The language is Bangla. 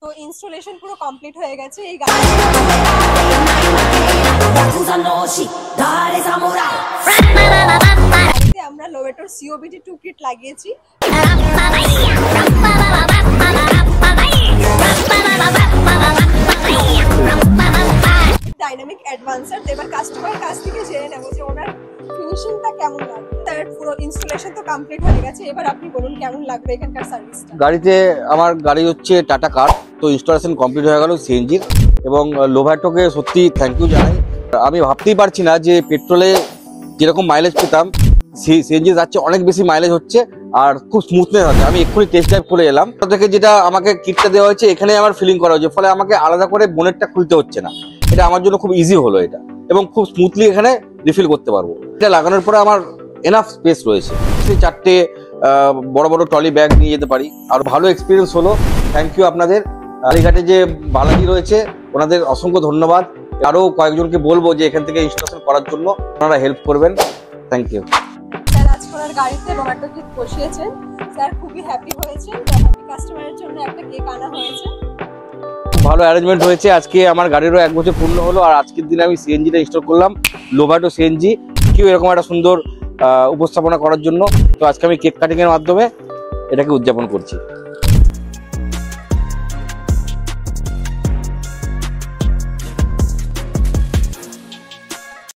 তো ইনস্টলেশন পুরো কমপ্লিট হয়ে গেছে এই গাড়ি। আমরা লোভেটোর সিওবিটি 2 কিট লাগিয়েছি। Dynamic adventure. এবার কাস্টমারের কাছ থেকে জেনে নেব যে ওনার ফিনিশিংটা কেমন লাগবে। তার পুরো ইনস্টলেশন তো কমপ্লিট হয়ে গেছে, এবার আপনি বলুন কেমন লাগবে এখানকার সার্ভিসটা। গাড়িতে আমার গাড়ি হচ্ছে টাটা কার, তো ইনস্টলেশন কমপ্লিট হয়ে গেল সিএনজির, এবং লোভেটোকে সত্যি থ্যাংক ইউ জানাই। আমি ভাবতেই পারছি না যে পেট্রোলে যেরকম মাইলেজ পেতাম সিএনজি যাচ্ছে অনেক বেশি মাইলেজ হচ্ছে আর খুব স্মুথনেস আছে। আমি এক্ষুনি টেস্ট ড্রাইভ করে এলাম, থেকে যেটা আমাকে কিটটা দেওয়া হয়েছে এখানে আমার ফিলিং করা হয়েছে, ফলে আমাকে আলাদা করে বোনেটটা খুলতে হচ্ছে না। এটা আমার জন্য খুব ইজি হলো এটা, এবং খুব স্মুথলি এখানে রিফিল করতে পারবো। এটা লাগানোর পরে আমার এনাফ স্পেস রয়েছে, চারটে বড় বড় ট্রলি ব্যাগ নিয়ে যেতে পারি। আর ভালো এক্সপিরিয়েন্স হলো। থ্যাংক ইউ আপনাদের। কালীঘাটে যে বালাজি রয়েছে ওনাদের অসংখ্য ধন্যবাদ। আরো কয়েকজনকে বলবো যে এখান থেকে ইনস্টলেশন করার জন্য ওনারা হেল্প করবেন। Thank you sir. আজকে ওনার গাড়িতে লোভেটো কিট বসিয়েছেন, স্যার খুবই হ্যাপি হয়েছেন। হ্যাপি কাস্টমারের জন্য একটা কেক আনা হয়েছে। ভালো অ্যারেঞ্জমেন্ট হয়েছে। আজকে আমার গাড়িরও 1 বছর পূর্ণ হলো, আর আজকের দিনে আমি সিএনজিটা ইনস্টল করলাম, লোভেটো সিএনজি। কেউ এরকম একটা সুন্দর উপস্থাপনা করার জন্য। তো আজকে আমি কেক কাটিং এর মাধ্যমে এটাকে উদযাপন করছি।